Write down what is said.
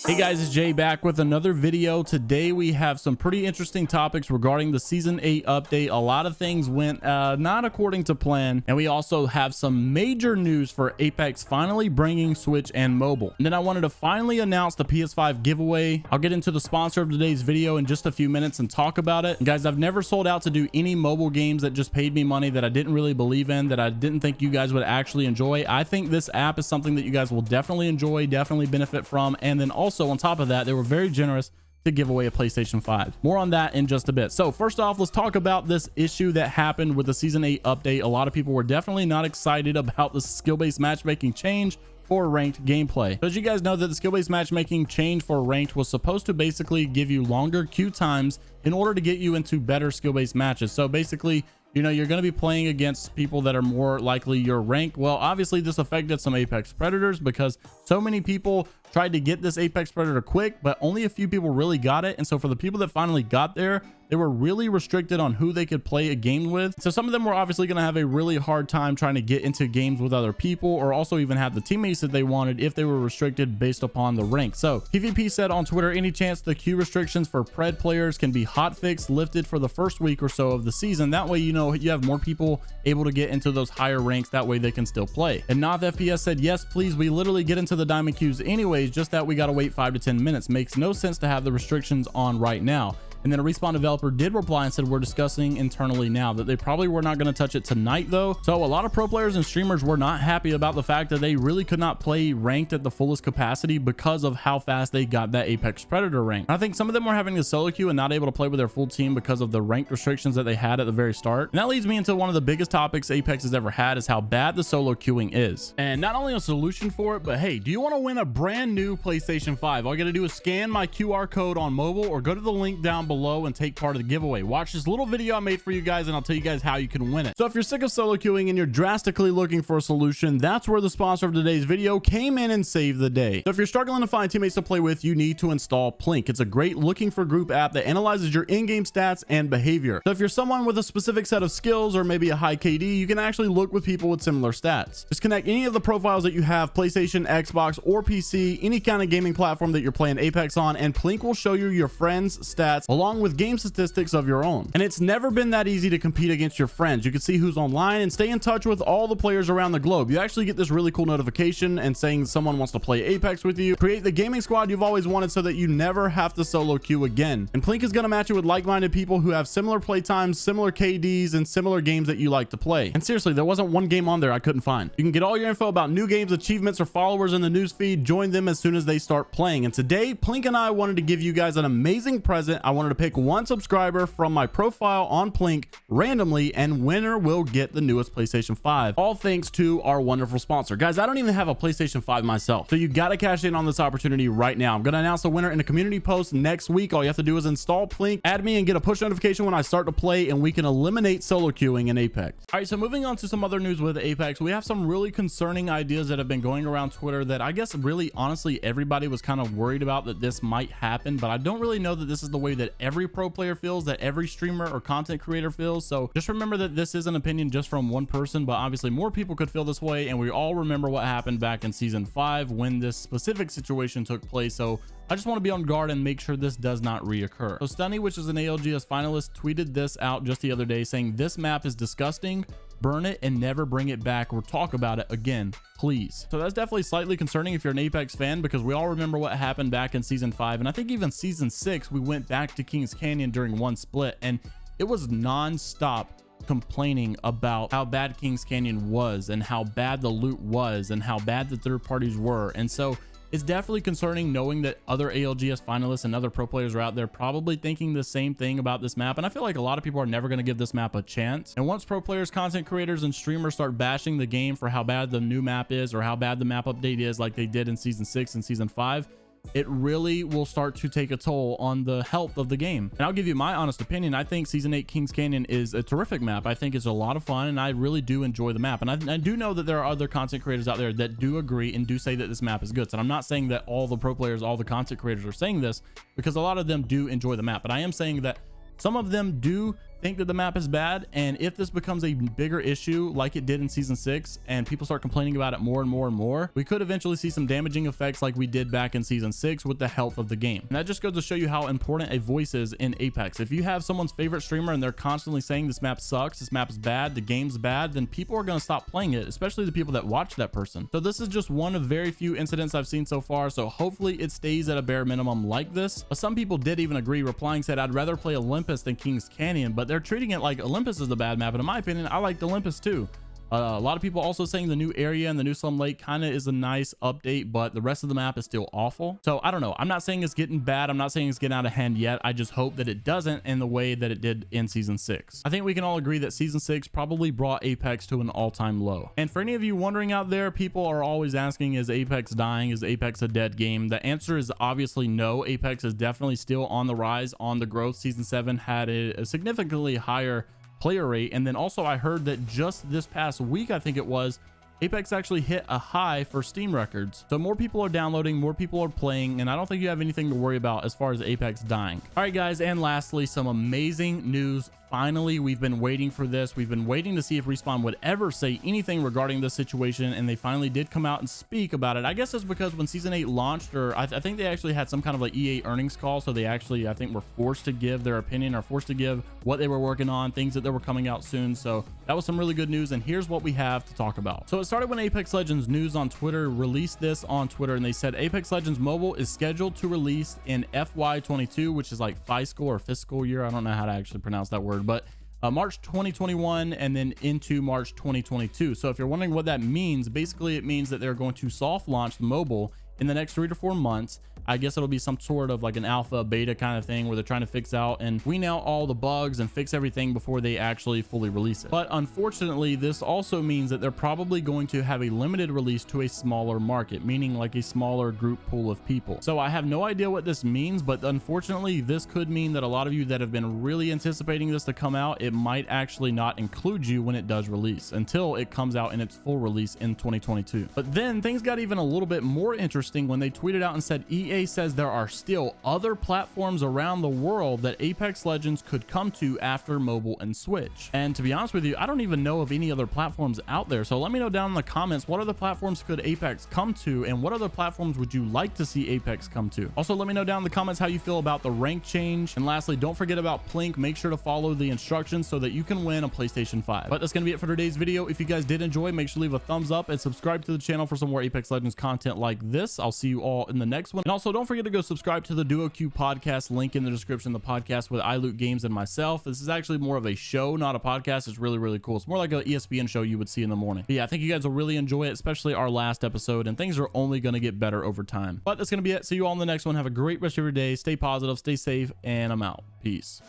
Hey guys, it's Jay back with another video. Today we have some pretty interesting topics regarding the season 8 update. A lot of things went not according to plan, and we also have some major news for Apex finally bringing Switch and mobile. And then I wanted to finally announce the PS5 giveaway. I'll get into the sponsor of today's video in just a few minutes and talk about it. And guys, I've never sold out to do any mobile games that just paid me money that I didn't really believe in, that I didn't think you guys would actually enjoy. I think this app is something that you guys will definitely enjoy, definitely benefit from. And then also on top of that, they were very generous to give away a PlayStation 5. More on that in just a bit. So first off, let's talk about this issue that happened with the season 8 update. A lot of people were definitely not excited about the skill-based matchmaking change for ranked gameplay. As you guys know, that the skill-based matchmaking change for ranked was supposed to basically give you longer queue times in order to get you into better skill-based matches. So basically, you know, you're going to be playing against people that are more likely your rank. Well, obviously this affected some Apex Predators because so many people tried to get this Apex Predator quick, but only a few people really got it. And so for the people that finally got there, they were really restricted on who they could play a game with. So some of them were obviously going to have a really hard time trying to get into games with other people, or also even have the teammates that they wanted if they were restricted based upon the rank. So PvP said on Twitter, any chance the queue restrictions for Pred players can be hotfixed, lifted for the first week or so of the season. That way, you know, you have more people able to get into those higher ranks. That way they can still play. And Noth FPS said, yes, please. We literally get into the diamond queues anyways, just that we got to wait 5 to 10 minutes. Makes no sense to have the restrictions on right now. And then a Respawn developer did reply and said, we're discussing internally now, that they probably were not going to touch it tonight though. So a lot of pro players and streamers were not happy about the fact that they really could not play ranked at the fullest capacity because of how fast they got that Apex Predator rank. I think some of them were having the solo queue and not able to play with their full team because of the rank restrictions that they had at the very start. And that leads me into one of the biggest topics Apex has ever had, is how bad the solo queuing is. And not only a solution for it, but hey, do you want to win a brand new PlayStation 5? All you got to do is scan my QR code on mobile or go to the link down below and take part of the giveaway. Watch this little video I made for you guys and I'll tell you guys how you can win it. So if you're sick of solo queuing and you're drastically looking for a solution, that's where the sponsor of today's video came in and saved the day. So if you're struggling to find teammates to play with, you need to install Plink. It's a great looking for group app that analyzes your in-game stats and behavior. So if you're someone with a specific set of skills or maybe a high KD, you can actually look with people with similar stats. Just connect any of the profiles that you have, PlayStation, Xbox, or PC, any kind of gaming platform that you're playing Apex on, and Plink will show you your friends' stats along with game statistics of your own. And it's never been that easy to compete against your friends. You can see who's online and stay in touch with all the players around the globe. You actually get this really cool notification and saying someone wants to play Apex with you. Create the gaming squad you've always wanted so that you never have to solo queue again. And Plink is going to match you with like-minded people who have similar play times, similar KDs, and similar games that you like to play. And seriously, there wasn't one game on there I couldn't find. You can get all your info about new games, achievements, or followers in the news feed. Join them as soon as they start playing. And today, Plink and I wanted to give you guys an amazing present. I wanted to pick one subscriber from my profile on Plink randomly, and winner will get the newest PlayStation 5, all thanks to our wonderful sponsor. Guys, I don't even have a PlayStation 5 myself, so you got to cash in on this opportunity right now. I'm going to announce the winner in a community post next week. All you have to do is install Plink, add me, and get a push notification when I start to play, and we can eliminate solo queuing in Apex. All right, so moving on to some other news with Apex, we have some really concerning ideas that have been going around Twitter that I guess really honestly everybody was kind of worried about that this might happen, but I don't really know that this is the way that every pro player feels, that every streamer or content creator feels. So just remember that this is an opinion just from one person, but obviously more people could feel this way, and we all remember what happened back in season 5 when this specific situation took place. So I just want to be on guard and make sure this does not reoccur. So Stunny, which is an ALGS finalist, tweeted this out just the other day saying, this map is disgusting, burn it and never bring it back or talk about it again, please. So that's definitely slightly concerning if you're an Apex fan, because we all remember what happened back in season 5, and I think even season 6 we went back to Kings Canyon during one split, and it was non-stop complaining about how bad Kings Canyon was and how bad the loot was and how bad the third parties were. And so it's definitely concerning knowing that other ALGS finalists and other pro players are out there probably thinking the same thing about this map. And I feel like a lot of people are never going to give this map a chance. And once pro players, content creators, and streamers start bashing the game for how bad the new map is or how bad the map update is, like they did in season 6 and season 5, it really will start to take a toll on the health of the game. And I'll give you my honest opinion. I think season 8 Kings Canyon is a terrific map. I think it's a lot of fun, and I really do enjoy the map. And I do know that there are other content creators out there that do agree and do say that this map is good. So I'm not saying that all the pro players, all the content creators are saying this, because a lot of them do enjoy the map, but I am saying that some of them do think that the map is bad, and if this becomes a bigger issue like it did in season 6 and people start complaining about it more and more and more, we could eventually see some damaging effects like we did back in season 6 with the health of the game. And that just goes to show you how important a voice is in Apex. If you have someone's favorite streamer and they're constantly saying this map sucks, this map is bad, the game's bad, then people are going to stop playing it, especially the people that watch that person. So this is just one of very few incidents I've seen so far, so hopefully it stays at a bare minimum like this. But some people did even agree, replying said, I'd rather play Olympus than Kings Canyon, but they're treating it like Olympus is the bad map, and in my opinion, I liked Olympus too. A lot of people also saying the new area and the new Slum Lake kind of is a nice update, but the rest of the map is still awful. So I don't know. I'm not saying it's getting bad. I'm not saying it's getting out of hand yet. I just hope that it doesn't in the way that it did in season 6. I think we can all agree that season 6 probably brought Apex to an all-time low. And for any of you wondering out there, people are always asking, is Apex dying? Is Apex a dead game? The answer is obviously no. Apex is definitely still on the rise, on the growth. Season 7 had a significantly higher player rate, and then also I heard that just this past week, I think it was, Apex actually hit a high for Steam records. So more people are downloading, more people are playing, and I don't think you have anything to worry about as far as Apex dying. All right, guys, and lastly, some amazing news. Finally, we've been waiting for this. We've been waiting to see if Respawn would ever say anything regarding this situation, and they finally did come out and speak about it. I guess it's because when season 8 launched, or I think they actually had some kind of like EA earnings call, so they actually, I think, were forced to give their opinion or forced to give what they were working on, things that they were coming out soon. So that was some really good news, and here's what we have to talk about. So it started when Apex Legends News on Twitter released this on Twitter, and they said Apex Legends Mobile is scheduled to release in FY22, which is like fiscal or fiscal year. I don't know how to actually pronounce that word, but March 2021 and then into March 2022. So if you're wondering what that means, basically it means that they're going to soft launch the mobile in the next 3 to 4 months. I guess it'll be some sort of like an alpha beta kind of thing where they're trying to fix out and wean out all the bugs and fix everything before they actually fully release it. But unfortunately, this also means that they're probably going to have a limited release to a smaller market, meaning like a smaller group pool of people. So I have no idea what this means, but unfortunately, this could mean that a lot of you that have been really anticipating this to come out, it might actually not include you when it does release until it comes out in its full release in 2022. But then things got even a little bit more interesting when they tweeted out and said EA says there are still other platforms around the world that Apex Legends could come to after mobile and Switch. And to be honest with you, I don't even know of any other platforms out there. So let me know down in the comments, what other platforms could Apex come to, and what other platforms would you like to see Apex come to? Also, let me know down in the comments how you feel about the rank change. And lastly, don't forget about Plink. Make sure to follow the instructions so that you can win a PlayStation 5. But that's going to be it for today's video. If you guys did enjoy, make sure to leave a thumbs up and subscribe to the channel for some more Apex Legends content like this. I'll see you all in the next one. And also, don't forget to go subscribe to the Duo Q podcast, link in the description of the podcast with iLoot Games and myself. This is actually more of a show, not a podcast. It's really, really cool. It's more like an ESPN show you would see in the morning. But yeah, I think you guys will really enjoy it, especially our last episode, and things are only going to get better over time. But that's going to be it. See you all in the next one. Have a great rest of your day. Stay positive, stay safe, and I'm out. Peace.